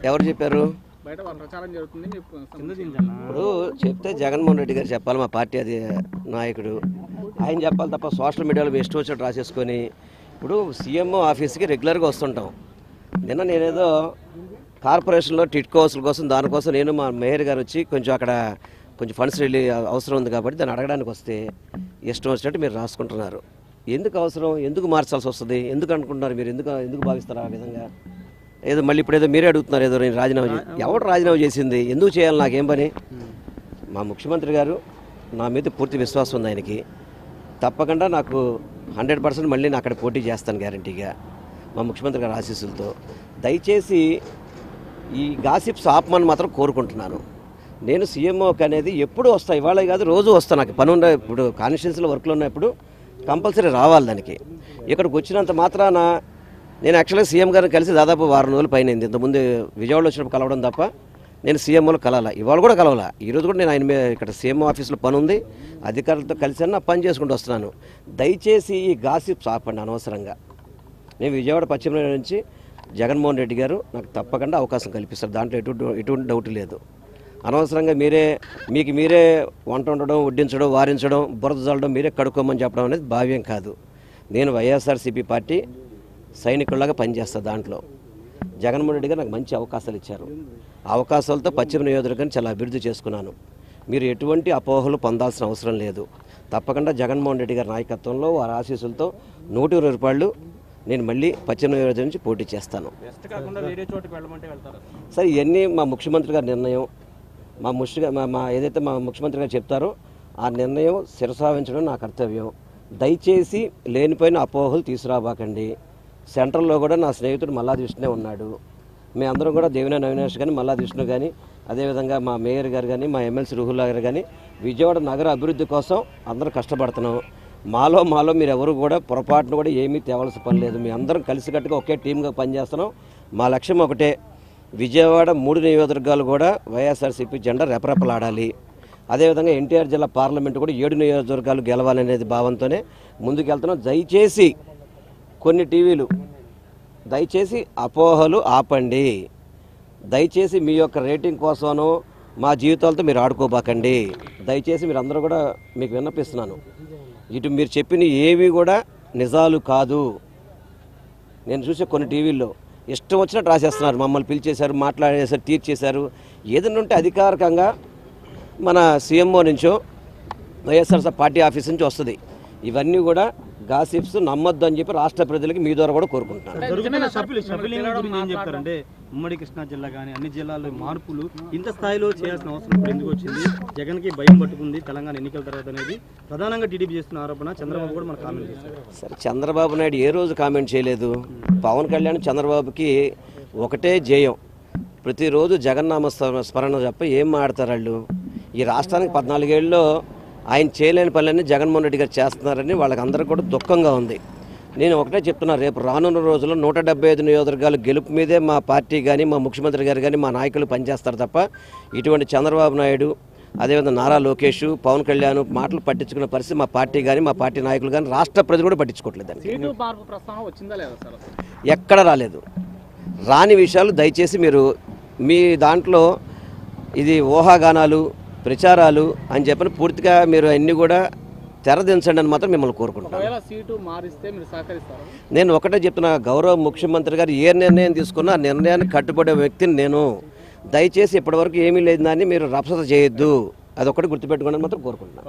ఎవరు చెప్పారు? ఇప్పుడు చెప్తే జగన్మోహన్ రెడ్డి గారు చెప్పాలి, మా పార్టీ అది నాయకుడు ఆయన చెప్పాలి తప్ప సోషల్ మీడియాలో ఇష్టం వచ్చినట్టు రాసేసుకొని. ఇప్పుడు సీఎం ఆఫీస్కి రెగ్యులర్గా వస్తుంటాం. నిన్న నేనేదో కార్పొరేషన్లో టిట్కో హౌస్ల కోసం దానికోసం నేను మా మేయర్ గారు వచ్చి కొంచెం అక్కడ కొంచెం ఫండ్స్ అవసరం ఉంది కాబట్టి దాన్ని అడగడానికి వస్తే ఇష్టం వచ్చినట్టు మీరు రాసుకుంటున్నారు. ఎందుకు అవసరం, ఎందుకు మార్చాల్సి వస్తుంది, ఎందుకు అనుకుంటున్నారు మీరు, ఎందుకు భావిస్తారు ఆ విధంగా? ఏదో మళ్ళీ ఇప్పుడు ఏదో మీరే అడుగుతున్నారు, ఏదో నేను రాజీనామా ఎవరు రాజీనామా చేసింది, ఎందుకు చేయాలి, నాకేం పని? మా ముఖ్యమంత్రి గారు నా మీద పూర్తి విశ్వాసం ఉంది ఆయనకి. తప్పకుండా నాకు 100% మళ్ళీ నేను అక్కడ పోటీ చేస్తాను గ్యారంటీగా మా ముఖ్యమంత్రి గారి ఆశీస్సులతో. దయచేసి ఈ గాసిప్స్ ఆపమని మాత్రం కోరుకుంటున్నాను. నేను సీఎంఓకి అనేది ఎప్పుడు వస్తా, ఇవాళ కాదు రోజు వస్తాను. నాకు పని ఉన్న ఇప్పుడు కాన్స్టిట్యున్సీలో వర్క్లో ఉన్నప్పుడు కంపల్సరీ రావాలి. దానికి ఇక్కడికి వచ్చినంత మాత్రాన నేను యాక్చువల్గా సీఎం గారిని కలిసి దాదాపు 6 రోజులు పైన అయింది. ఇంతకుముందు విజయవాడలో వచ్చినప్పుడు కలవడం తప్ప నేను సీఎంఓలో కలవాలా, ఇవాళ కూడా కలవాలా. ఈరోజు కూడా నేను ఆయన మీద ఇక్కడ సీఎంఓ ఆఫీస్లో పని ఉంది, అధికారులతో కలిసి నా పని చేసుకుంటూ వస్తున్నాను. దయచేసి ఈ గాసిప్స్ ఆపండి అనవసరంగా. నేను విజయవాడ పశ్చిమ నుంచి జగన్మోహన్ రెడ్డి గారు నాకు తప్పకుండా అవకాశం కల్పిస్తారు, దాంట్లో ఎటువంటి డౌట్ లేదు. అనవసరంగా మీరే వంట వండడం, వడ్డించడం, వారించడం, బురద చల్లడం, మీరే కడుక్కోమని చెప్పడం అనేది భావ్యం కాదు. నేను వైఎస్ఆర్సీపీ పార్టీ సైనికుల్లాగా పనిచేస్తాను. దాంట్లో జగన్మోహన్ రెడ్డి గారు నాకు మంచి అవకాశాలు ఇచ్చారు. ఆ అవకాశాలతో పశ్చిమ నియోజకవర్గాన్ని చాలా అభివృద్ధి చేసుకున్నాను. మీరు ఎటువంటి అపోహలు పొందాల్సిన అవసరం లేదు. తప్పకుండా జగన్మోహన్ రెడ్డి గారి నాయకత్వంలో వారి ఆశీస్సులతో 120 రూపాయలు నేను మళ్ళీ పశ్చిమ నియోజకవర్గం నుంచి పోటీ చేస్తాను. సరే, ఇవన్నీ మా ముఖ్యమంత్రి గారి నిర్ణయం. ఏదైతే మా ముఖ్యమంత్రి గారు చెప్తారో ఆ నిర్ణయం శిరసావించడం నా కర్తవ్యం. దయచేసి లేనిపోయిన అపోహలు తీసుకురాబాకండి. సెంట్రల్లో కూడా నా స్నేహితుడు మల్లాది విష్ణునే ఉన్నాడు. మేమందరం కూడా దేవినేని అవినాష్ కానీ, మల్లాది విష్ణు కానీ, అదేవిధంగా మా మేయర్ గారు కానీ, మా ఎమ్మెల్సీ రుహుల్లా గారు కానీ విజయవాడ నగర అభివృద్ధి కోసం అందరూ కష్టపడుతున్నాం. మాలో మీరు ఎవరు కూడా పొరపాటును కూడా ఏమీ తేవాల్సిన పని లేదు. మీ అందరం కలిసికట్టుగా ఒకే టీమ్గా పనిచేస్తున్నాం. మా లక్ష్యం ఒకటే, విజయవాడ 3 నియోజకవర్గాలు కూడా వైఎస్ఆర్సీపీ జెండా రెపరెపలాడాలి. అదేవిధంగా ఎన్టీఆర్ జిల్లా పార్లమెంటు కూడా 7 నియోజకవర్గాలు గెలవాలనేది భావంతోనే ముందుకెళ్తున్నాం. దయచేసి కొన్ని టీవీలు దయచేసి అపోహలు ఆపండి. దయచేసి మీ యొక్క రేటింగ్ కోసమనో మా జీవితాలతో మీరు ఆడుకోబాకండి. దయచేసి మీరు అందరూ కూడా మీకు విన్నపిస్తున్నాను, ఇటు మీరు చెప్పిన ఏవి కూడా నిజాలు కాదు. నేను చూసే కొన్ని టీవీల్లో ఇష్టం వచ్చినట్టు రాసేస్తున్నారు. మమ్మల్ని పిలిచేశారు, మాట్లాడేశారు, తీర్చేశారు. ఏదైనా ఉంటే అధికారికంగా మన సీఎంఓ నుంచో వైఎస్ఆర్ పార్టీ ఆఫీస్ నుంచి వస్తుంది. ఇవన్నీ కూడా గాసిప్స్ నమ్మొద్దు అని చెప్పి రాష్ట్ర ప్రజలకి మీ ద్వారా కూడా కోరుకుంటున్నాను. చెప్తారంటే ఉమ్మడి కృష్ణా జిల్లా కానీ అన్ని జిల్లాల్లో మార్పులు ఇంత స్థాయిలో చేయాల్సిన అవసరం ఎందుకు వచ్చింది? జగన్కి భయం పట్టుకుంది తెలంగాణ ఎన్నికల తర్వాత అనేది ప్రధానంగా టీడీపీ చేస్తున్న ఆరోపణ. చంద్రబాబు కూడా మనకు కామెంట్ చేశారు. సరే, చంద్రబాబు నాయుడు ఏ రోజు కామెంట్ చేయలేదు. పవన్ కళ్యాణ్ చంద్రబాబుకి ఒకటే జయం. ప్రతిరోజు జగన్నామ స్మరణ తప్ప ఏం మాడతారు వాళ్ళు? ఈ రాష్ట్రానికి 14 ఏళ్ళలో ఆయన చేయలేని పనులన్నీ జగన్మోహన్ రెడ్డి గారు చేస్తున్నారని వాళ్ళకందరికీ కూడా దుఃఖంగా ఉంది. నేను ఒకటే చెప్తున్నా, రేపు రానున్న రోజుల్లో 175 నియోజకవర్గాలు గెలుపు మీదే మా పార్టీ కానీ, మా ముఖ్యమంత్రి గారు కానీ, మా నాయకులు పనిచేస్తారు తప్ప ఇటువంటి చంద్రబాబు నాయుడు, అదేవిధంగా నారా లోకేష్, పవన్ కళ్యాణ్ మాటలు పట్టించుకున్న పరిస్థితి మా పార్టీ కానీ, మా పార్టీ నాయకులు కానీ, రాష్ట్ర ప్రజలు కూడా పట్టించుకోవట్లేదండి. ఎక్కడ రాలేదు. రాని విషయాలు దయచేసి మీరు మీ దాంట్లో ఇది ఊహాగానాలు, ప్రచారాలు అని చెప్పని పూర్తిగా మీరు అన్నీ కూడా తెరదించండి అని మాత్రం మిమ్మల్ని కోరుకుంటున్నాను. నేను ఒకటే చెప్తున్నా, గౌరవ ముఖ్యమంత్రి గారు ఏ నిర్ణయం తీసుకున్నా ఆ నిర్ణయాన్ని కట్టుబడే వ్యక్తిని నేను. దయచేసి ఇప్పటివరకు ఏమీ లేదు దాన్ని మీరు రభసత చేయొద్దు, అదొకటి గుర్తుపెట్టుకోండి మాత్రం కోరుకుంటున్నాను.